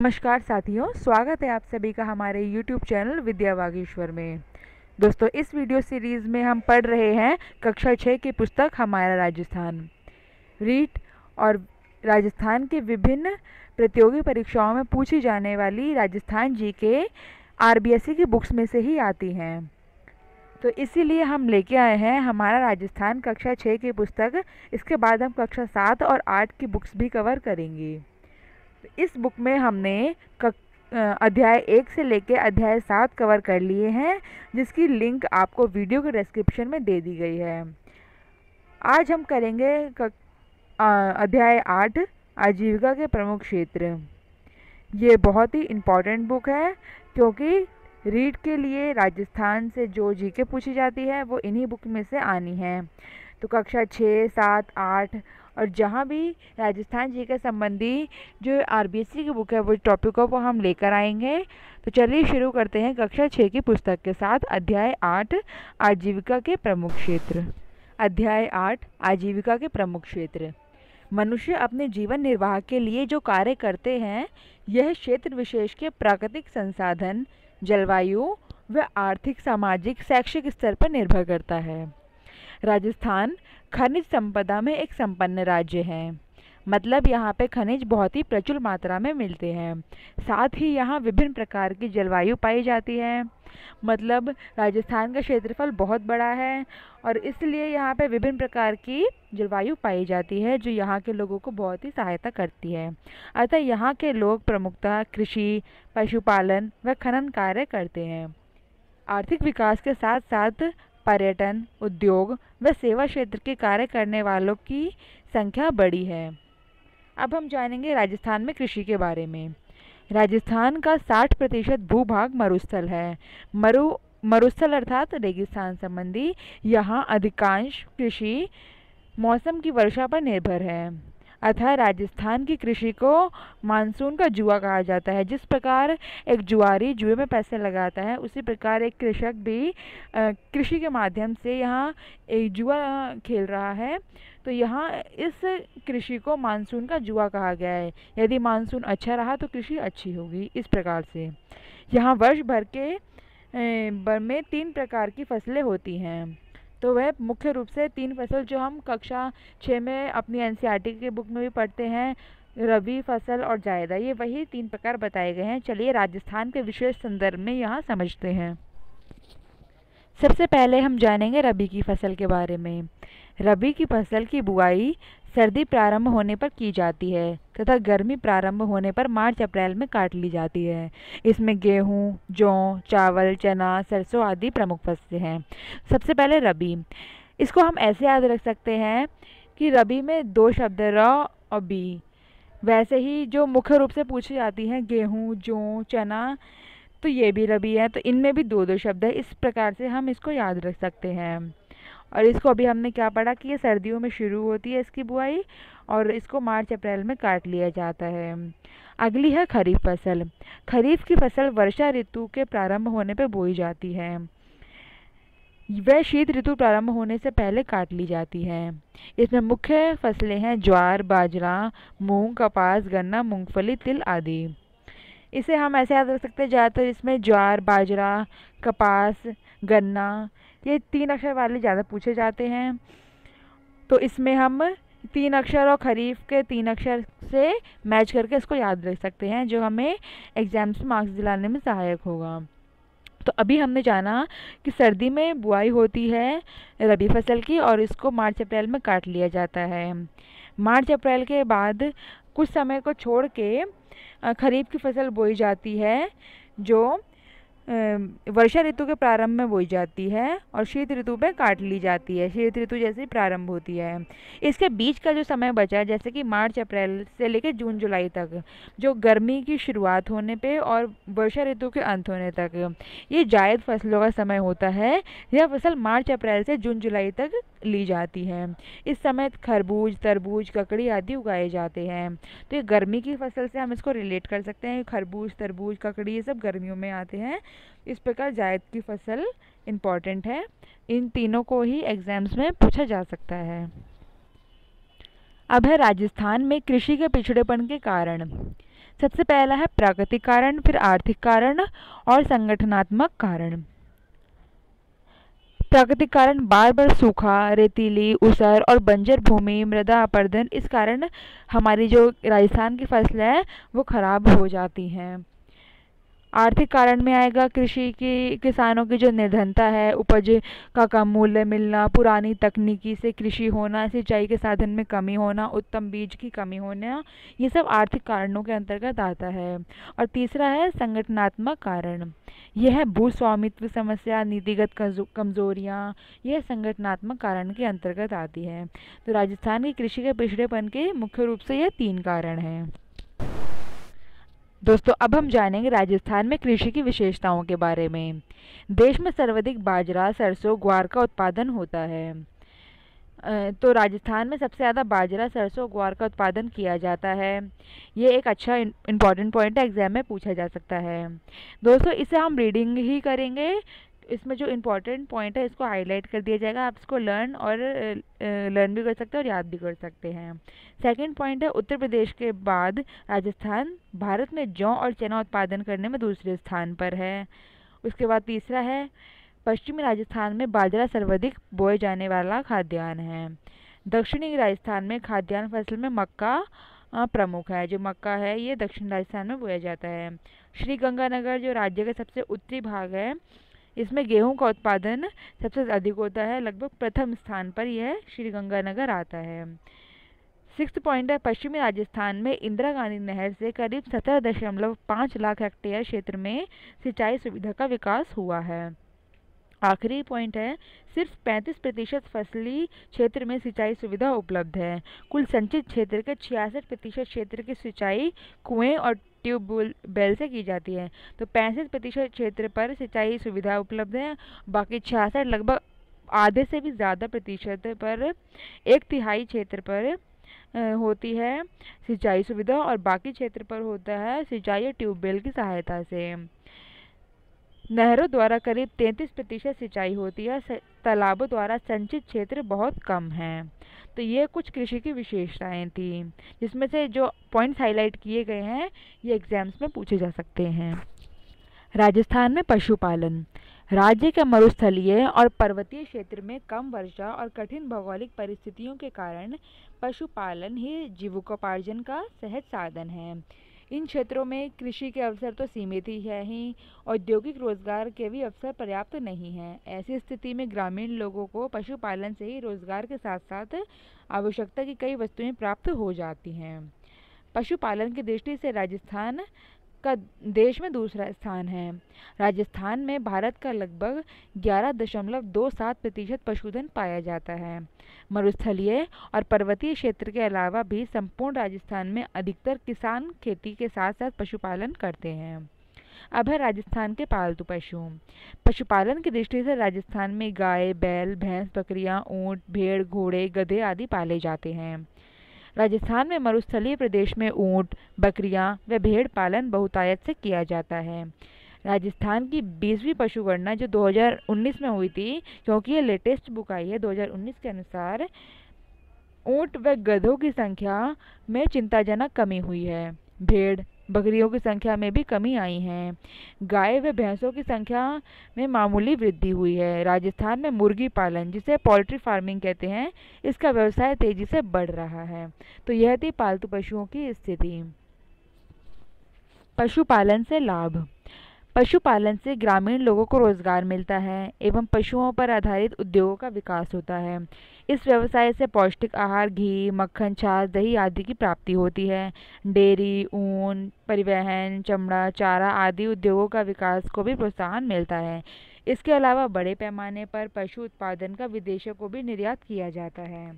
नमस्कार साथियों, स्वागत है आप सभी का हमारे YouTube चैनल विद्या वागीश्वर में। दोस्तों, इस वीडियो सीरीज़ में हम पढ़ रहे हैं कक्षा 6 की पुस्तक हमारा राजस्थान। रीट और राजस्थान के विभिन्न प्रतियोगी परीक्षाओं में पूछी जाने वाली राजस्थान जी के RBSE की बुक्स में से ही आती हैं। तो इसीलिए हम लेके आए हैं हमारा राजस्थान कक्षा 6 की पुस्तक। इसके बाद हम कक्षा 7 और 8 की बुक्स भी कवर करेंगे। इस बुक में हमने अध्याय 1 से लेकर अध्याय 7 कवर कर लिए हैं, जिसकी लिंक आपको वीडियो के डिस्क्रिप्शन में दे दी गई है। आज हम करेंगे अध्याय 8 आजीविका के प्रमुख क्षेत्र। ये बहुत ही इम्पॉर्टेंट बुक है, क्योंकि रीड के लिए राजस्थान से जो जीके पूछी जाती है वो इन्हीं बुक में से आनी है। तो कक्षा 6, 7, 8 और जहाँ भी राजस्थान जी के संबंधी जो RBSE की बुक है वो टॉपिकों को हम लेकर आएंगे। तो चलिए शुरू करते हैं कक्षा 6 की पुस्तक के साथ। अध्याय 8 आजीविका के प्रमुख क्षेत्र। अध्याय 8 आजीविका के प्रमुख क्षेत्र। मनुष्य अपने जीवन निर्वाह के लिए जो कार्य करते हैं, यह क्षेत्र विशेष के प्राकृतिक संसाधन, जलवायु व आर्थिक, सामाजिक, शैक्षिक स्तर पर निर्भर करता है। राजस्थान खनिज संपदा में एक संपन्न राज्य है। मतलब यहाँ पे खनिज बहुत ही प्रचुर मात्रा में मिलते हैं। साथ ही यहाँ विभिन्न प्रकार की जलवायु पाई जाती है। मतलब राजस्थान का क्षेत्रफल बहुत बड़ा है और इसलिए यहाँ पे विभिन्न प्रकार की जलवायु पाई जाती है, जो यहाँ के लोगों को बहुत ही सहायता करती है। अतः यहाँ के लोग प्रमुखतः कृषि, पशुपालन व खनन कार्य करते हैं। आर्थिक विकास के साथ साथ पर्यटन, उद्योग व सेवा क्षेत्र के कार्य करने वालों की संख्या बड़ी है। अब हम जानेंगे राजस्थान में कृषि के बारे में। राजस्थान का 60% भूभाग मरुस्थल है। मरुस्थल अर्थात रेगिस्तान संबंधी। यहाँ अधिकांश कृषि मौसम की वर्षा पर निर्भर है। अतः राजस्थान की कृषि को मानसून का जुआ कहा जाता है। जिस प्रकार एक जुआरी जुए में पैसे लगाता है, उसी प्रकार एक कृषक भी कृषि के माध्यम से यहाँ एक जुआ खेल रहा है। तो यहाँ इस कृषि को मानसून का जुआ कहा गया है। यदि मानसून अच्छा रहा तो कृषि अच्छी होगी। इस प्रकार से यहाँ वर्ष भर में 3 प्रकार की फसलें होती हैं। तो वह मुख्य रूप से 3 फसल जो हम कक्षा 6 में अपनी NCERT की बुक में भी पढ़ते हैं, रबी फसल और जायदा, ये वही 3 प्रकार बताए गए हैं। चलिए राजस्थान के विशेष संदर्भ में यहाँ समझते हैं। सबसे पहले हम जानेंगे रबी की फसल के बारे में। रबी की फसल की बुआई सर्दी प्रारंभ होने पर की जाती है तथा गर्मी प्रारंभ होने पर मार्च-अप्रैल में काट ली जाती है। इसमें गेहूँ, जौ, चावल, चना, सरसों आदि प्रमुख फसलें हैं। सबसे पहले रबी। इसको हम ऐसे याद रख सकते हैं कि रबी में 2 शब्द र और बी। वैसे ही जो मुख्य रूप से पूछी जाती हैं गेहूँ, जौ, चना, तो ये भी रबी है। तो इनमें भी 2-2 शब्द है। इस प्रकार से हम इसको याद रख सकते हैं। और इसको अभी हमने क्या पढ़ा कि ये सर्दियों में शुरू होती है इसकी बुआई और इसको मार्च-अप्रैल में काट लिया जाता है। अगली है खरीफ फसल। खरीफ की फसल वर्षा ऋतु के प्रारंभ होने पर बोई जाती है। वह शीत ऋतु प्रारंभ होने से पहले काट ली जाती है। इसमें मुख्य फसलें हैं ज्वार, बाजरा, मूंग, कपास, गन्ना, मूंगफली, तिल आदि। इसे हम ऐसे याद रख सकते हैं, ज़्यादातर इसमें ज्वार, बाजरा, कपास, गन्ना, ये 3 अक्षर वाले ज़्यादा पूछे जाते हैं। तो इसमें हम 3 अक्षर और खरीफ के 3 अक्षर से मैच करके इसको याद रख सकते हैं, जो हमें एग्जाम्स में मार्क्स दिलाने में सहायक होगा। तो अभी हमने जाना कि सर्दी में बुआई होती है रबी फसल की और इसको मार्च-अप्रैल में काट लिया जाता है। मार्च-अप्रैल के बाद कुछ समय को छोड़ के खरीफ की फसल बोई जाती है, जो वर्षा ऋतु के प्रारंभ में बोई जाती है और शीत ऋतु में काट ली जाती है। शीत ऋतु जैसे ही प्रारंभ होती है। इसके बीच का जो समय बचा है, जैसे कि मार्च-अप्रैल से लेकर जून-जुलाई तक, जो गर्मी की शुरुआत होने पे और वर्षा ऋतु के अंत होने तक, ये जायद फसलों का समय होता है। यह फसल मार्च-अप्रैल से जून-जुलाई तक ली जाती है। इस समय खरबूज, तरबूज, ककड़ी आदि उगाए जाते हैं। तो ये गर्मी की फसल से हम इसको रिलेट कर सकते हैं। खरबूज, तरबूज, ककड़ी ये सब गर्मियों में आते हैं। इस प्रकार जायद की फसल इम्पॉर्टेंट है। इन तीनों को ही एग्जाम्स में पूछा जा सकता है। अब है राजस्थान में कृषि के पिछड़ेपन के कारण। सबसे पहला है प्राकृतिक कारण, फिर आर्थिक कारण और संगठनात्मक कारण। प्राकृतिक कारण बार बार सूखा, रेतीली, ऊसर और बंजर भूमि, मृदा अपरदन, इस कारण हमारी जो राजस्थान की फसलें हैं वो खराब हो जाती हैं। आर्थिक कारण में आएगा कृषि की किसानों की जो निर्धनता है, उपज का कम मूल्य मिलना, पुरानी तकनीकी से कृषि होना, सिंचाई के साधन में कमी होना, उत्तम बीज की कमी होना, ये सब आर्थिक कारणों के अंतर्गत आता है। और तीसरा है संगठनात्मक कारण। यह है भू स्वामित्व समस्या, नीतिगत कमजोरियाँ, यह संगठनात्मक कारण के अंतर्गत आती है। तो राजस्थान की कृषि के पिछड़ेपन के मुख्य रूप से यह 3 कारण हैं। दोस्तों अब हम जानेंगे राजस्थान में कृषि की विशेषताओं के बारे में। देश में सर्वाधिक बाजरा, सरसों, ग्वार का उत्पादन होता है। तो राजस्थान में सबसे ज़्यादा बाजरा, सरसों, ग्वार का उत्पादन किया जाता है। ये एक अच्छा इम्पॉर्टेंट पॉइंट है, एग्जाम में पूछा जा सकता है। दोस्तों इसे हम रीडिंग ही करेंगे, इसमें जो इम्पोर्टेंट पॉइंट है इसको हाईलाइट कर दिया जाएगा। आप इसको लर्न भी कर सकते हैं और याद भी कर सकते हैं। सेकंड पॉइंट है उत्तर प्रदेश के बाद राजस्थान भारत में जौ और चना उत्पादन करने में दूसरे स्थान पर है। उसके बाद तीसरा है पश्चिमी राजस्थान में बाजरा सर्वाधिक बोए जाने वाला खाद्यान्न है। दक्षिणी राजस्थान में खाद्यान्न फसल में मक्का प्रमुख है। जो मक्का है ये दक्षिण राजस्थान में बोया जाता है। श्री गंगानगर जो राज्य का सबसे उत्तरी भाग है, इसमें गेहूं का उत्पादन सबसे अधिक होता है। लगभग प्रथम स्थान पर यह श्री गंगानगर आता है। सिक्स्थ पॉइंट है पश्चिमी राजस्थान में इंदिरा गांधी नहर से करीब 17.5 लाख हेक्टेयर क्षेत्र में सिंचाई सुविधा का विकास हुआ है। आखिरी पॉइंट है सिर्फ 35% फसली क्षेत्र में सिंचाई सुविधा उपलब्ध है। कुल संचित क्षेत्र के 66% क्षेत्र की सिंचाई कुएं और ट्यूबवेल से की जाती है। तो 65% क्षेत्र पर सिंचाई सुविधा उपलब्ध है। बाकी 66 लगभग आधे से भी ज़्यादा प्रतिशत पर 1/3 क्षेत्र पर होती है सिंचाई सुविधा और बाकी क्षेत्र पर होता है सिंचाई और ट्यूबवेल की सहायता से। नहरों द्वारा करीब 33% सिंचाई होती है। तालाबों द्वारा संचित क्षेत्र बहुत कम है। तो ये कुछ कृषि की विशेषताएं थी, जिसमें से जो पॉइंट्स हाईलाइट किए गए हैं ये एग्जाम्स में पूछे जा सकते हैं। राजस्थान में पशुपालन। राज्य के मरुस्थलीय और पर्वतीय क्षेत्र में कम वर्षा और कठिन भौगोलिक परिस्थितियों के कारण पशुपालन ही जीविकोपार्जन का सहज साधन है। इन क्षेत्रों में कृषि के अवसर तो सीमित ही है ही, औद्योगिक रोजगार के भी अवसर पर्याप्त नहीं हैं। ऐसी स्थिति में ग्रामीण लोगों को पशुपालन से ही रोजगार के साथ साथ आवश्यकता की कई वस्तुएं प्राप्त हो जाती हैं। पशुपालन की दृष्टि से राजस्थान का देश में दूसरा स्थान है। राजस्थान में भारत का लगभग 11.27% पशुधन पाया जाता है। मरुस्थलीय और पर्वतीय क्षेत्र के अलावा भी संपूर्ण राजस्थान में अधिकतर किसान खेती के साथ साथ पशुपालन करते हैं। अब है राजस्थान के पालतू पशु। पशुपालन की दृष्टि से राजस्थान में गाय, बैल, भैंस, बकरियां, ऊंट, भेड़, घोड़े, गधे आदि पाले जाते हैं। राजस्थान में मरुस्थलीय प्रदेश में ऊंट, बकरियां व भेड़ पालन बहुतायत से किया जाता है। राजस्थान की 20वीं पशुगणना जो 2019 में हुई थी, क्योंकि ये लेटेस्ट बुक आई है 2019 के अनुसार, ऊंट व गधों की संख्या में चिंताजनक कमी हुई है। भेड़ बकरियों की संख्या में भी कमी आई है। गाय व भैंसों की संख्या में मामूली वृद्धि हुई है। राजस्थान में मुर्गी पालन, जिसे पोल्ट्री फार्मिंग कहते हैं, इसका व्यवसाय तेजी से बढ़ रहा है। तो यह थी पालतू पशुओं की स्थिति। पशुपालन से लाभ। पशुपालन से ग्रामीण लोगों को रोजगार मिलता है एवं पशुओं पर आधारित उद्योगों का विकास होता है। इस व्यवसाय से पौष्टिक आहार, घी, मक्खन, छाछ, दही आदि की प्राप्ति होती है। डेयरी, ऊन, परिवहन, चमड़ा, चारा आदि उद्योगों का विकास को भी प्रोत्साहन मिलता है। इसके अलावा बड़े पैमाने पर पशु उत्पादन का विदेशों को भी निर्यात किया जाता है।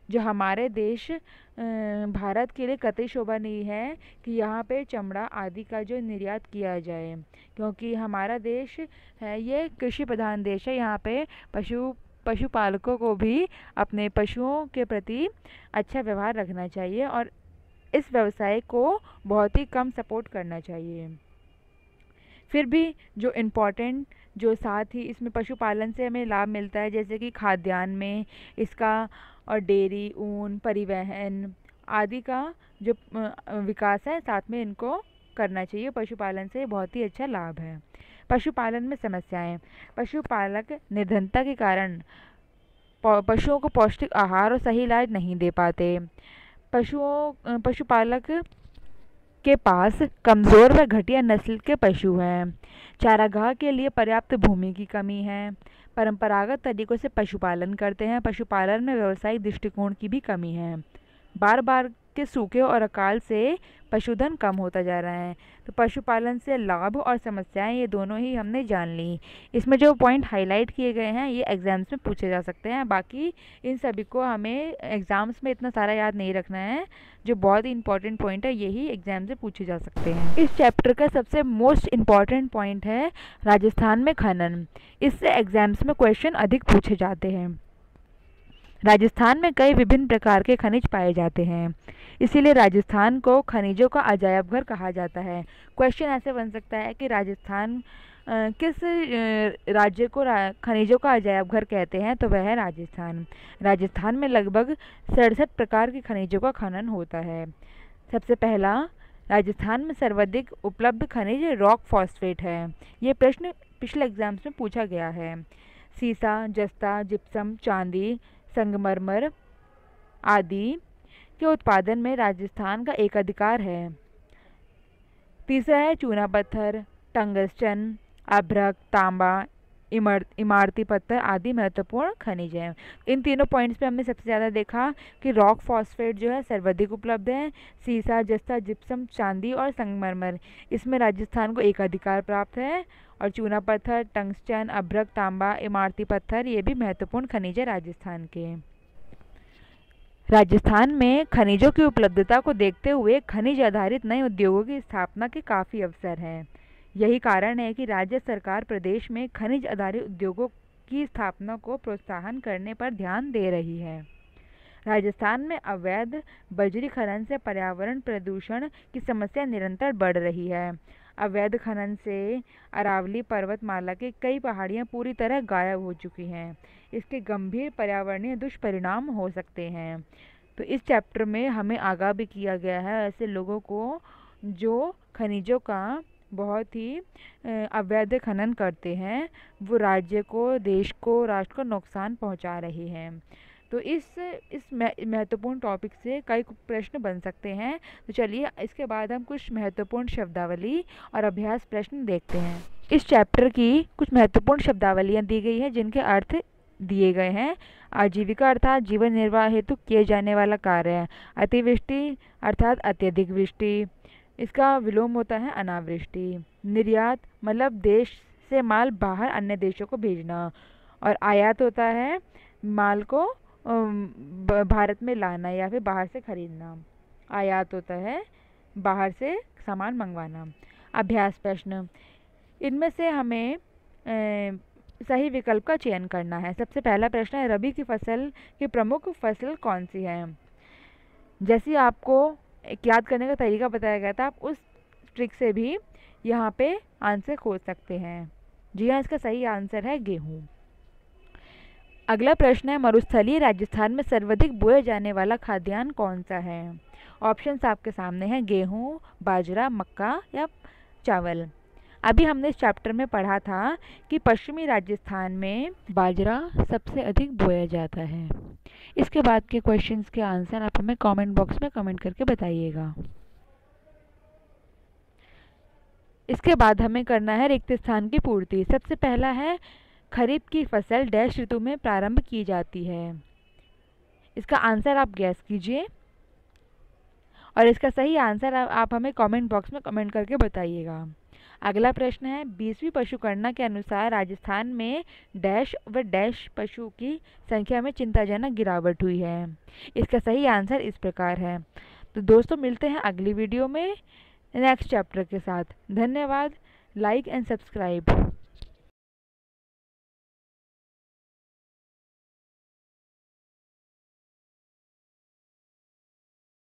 जो हमारे देश भारत के लिए कतई शोभा नहीं है कि यहाँ पे चमड़ा आदि का जो निर्यात किया जाए, क्योंकि हमारा देश है ये कृषि प्रधान देश है। यहाँ पे पशुपालकों को भी अपने पशुओं के प्रति अच्छा व्यवहार रखना चाहिए और इस व्यवसाय को बहुत ही कम सपोर्ट करना चाहिए। फिर भी जो इम्पोर्टेंट जो साथ ही इसमें पशुपालन से हमें लाभ मिलता है, जैसे कि खाद्यान्न में इसका और डेयरी, ऊन, परिवहन आदि का जो विकास है साथ में इनको करना चाहिए। पशुपालन से बहुत ही अच्छा लाभ है। पशुपालन में समस्याएं। पशुपालक निर्धनता के कारण पशुओं को पौष्टिक आहार और सही इलाज नहीं दे पाते। पशुपालक के पास कमज़ोर व घटिया नस्ल के पशु हैं। चारागाह के लिए पर्याप्त भूमि की कमी है। परंपरागत तरीकों से पशुपालन करते हैं। पशुपालन में व्यावसायिक दृष्टिकोण की भी कमी है। बार बार के सूखे और अकाल से पशुधन कम होता जा रहा है। तो पशुपालन से लाभ और समस्याएं ये दोनों ही हमने जान ली। इसमें जो पॉइंट हाईलाइट किए गए हैं ये एग्जाम्स में पूछे जा सकते हैं। बाकी इन सभी को हमें एग्जाम्स में इतना सारा याद नहीं रखना है। जो बहुत ही इंपॉर्टेंट पॉइंट है यही एग्जाम से पूछे जा सकते हैं। इस चैप्टर का सबसे मोस्ट इम्पॉर्टेंट पॉइंट है राजस्थान में खनन। इससे एग्जाम्स में क्वेश्चन अधिक पूछे जाते हैं। राजस्थान में कई विभिन्न प्रकार के खनिज पाए जाते हैं, इसीलिए राजस्थान को खनिजों का अजायब घर कहा जाता है। क्वेश्चन ऐसे बन सकता है कि राजस्थान किस राज्य को खनिजों का अजायब घर कहते हैं, तो वह है राजस्थान। राजस्थान में लगभग 67 प्रकार के खनिजों का खनन होता है। सबसे पहला, राजस्थान में सर्वाधिक उपलब्ध खनिज रॉक फॉस्फेट है। ये प्रश्न पिछले एग्जाम्स में पूछा गया है। सीसा, जस्ता, जिप्सम, चांदी, संगमरमर आदि के उत्पादन में राजस्थान का एकाधिकार है। तीसरा है चूना पत्थर, टंगस्टन, अभ्रक, तांबा, इमारती पत्थर आदि महत्वपूर्ण खनिज हैं। इन तीनों पॉइंट्स पे हमने सबसे ज़्यादा देखा कि रॉक फॉस्फेट जो है सर्वाधिक उपलब्ध है। सीसा, जस्ता, जिप्सम, चांदी और संगमरमर, इसमें राजस्थान को एकाधिकार प्राप्त है। और चूना पत्थर, टंगस्टन, अभ्रक, तांबा, इमारती पत्थर ये भी महत्वपूर्ण खनिज है राजस्थान के। राजस्थान में खनिजों की उपलब्धता को देखते हुए खनिज आधारित नए उद्योगों की स्थापना के काफ़ी अवसर हैं। यही कारण है कि राज्य सरकार प्रदेश में खनिज आधारित उद्योगों की स्थापना को प्रोत्साहन करने पर ध्यान दे रही है। राजस्थान में अवैध बजरी खनन से पर्यावरण प्रदूषण की समस्या निरंतर बढ़ रही है। अवैध खनन से अरावली पर्वतमाला की कई पहाड़ियां पूरी तरह गायब हो चुकी हैं। इसके गंभीर पर्यावरणीय दुष्परिणाम हो सकते हैं। तो इस चैप्टर में हमें आगाह भी किया गया है ऐसे लोगों को जो खनिजों का बहुत ही अवैध खनन करते हैं, वो राज्य को, देश को, राष्ट्र को नुकसान पहुंचा रहे हैं। तो इस महत्वपूर्ण टॉपिक से कई प्रश्न बन सकते हैं। तो चलिए इसके बाद हम कुछ महत्वपूर्ण शब्दावली और अभ्यास प्रश्न देखते हैं। इस चैप्टर की कुछ महत्वपूर्ण शब्दावलियाँ दी गई हैं जिनके अर्थ दिए गए हैं। आजीविका अर्थात जीवन निर्वाह हेतु किए जाने वाला कार्य है। अतिवृष्टि अर्थात अत्यधिक वृष्टि, इसका विलोम होता है अनावृष्टि। निर्यात मतलब देश से माल बाहर अन्य देशों को भेजना, और आयात होता है माल को भारत में लाना या फिर बाहर से खरीदना। आयात होता है बाहर से सामान मंगवाना। अभ्यास प्रश्न, इनमें से हमें सही विकल्प का चयन करना है। सबसे पहला प्रश्न है, रबी की फसल की प्रमुख फसल कौन सी है। जैसे आपको एक याद करने का तरीका बताया गया था, आप उस ट्रिक से भी यहाँ पे आंसर खोज सकते हैं। जी हाँ, इसका सही आंसर है गेहूँ। अगला प्रश्न है, मरुस्थलीय राजस्थान में सर्वाधिक बोया जाने वाला खाद्यान्न कौन सा है। ऑप्शंस आपके सामने हैं, गेहूँ, बाजरा, मक्का या चावल। अभी हमने इस चैप्टर में पढ़ा था कि पश्चिमी राजस्थान में बाजरा सबसे अधिक बोया जाता है। इसके बाद के क्वेश्चंस के आंसर आप हमें कमेंट बॉक्स में कमेंट करके बताइएगा। इसके बाद हमें करना है रिक्त स्थान की पूर्ति। सबसे पहला है, खरीफ की फसल डैश ऋतु में प्रारंभ की जाती है। इसका आंसर आप गैस कीजिए और इसका सही आंसर आप हमें कमेंट बॉक्स में कमेंट करके बताइएगा। अगला प्रश्न है, 20वीं पशुगणना के अनुसार राजस्थान में डैश व डैश पशु की संख्या में चिंताजनक गिरावट हुई है। इसका सही आंसर इस प्रकार है। तो दोस्तों मिलते हैं अगली वीडियो में नेक्स्ट चैप्टर के साथ। धन्यवाद। Like and subscribe.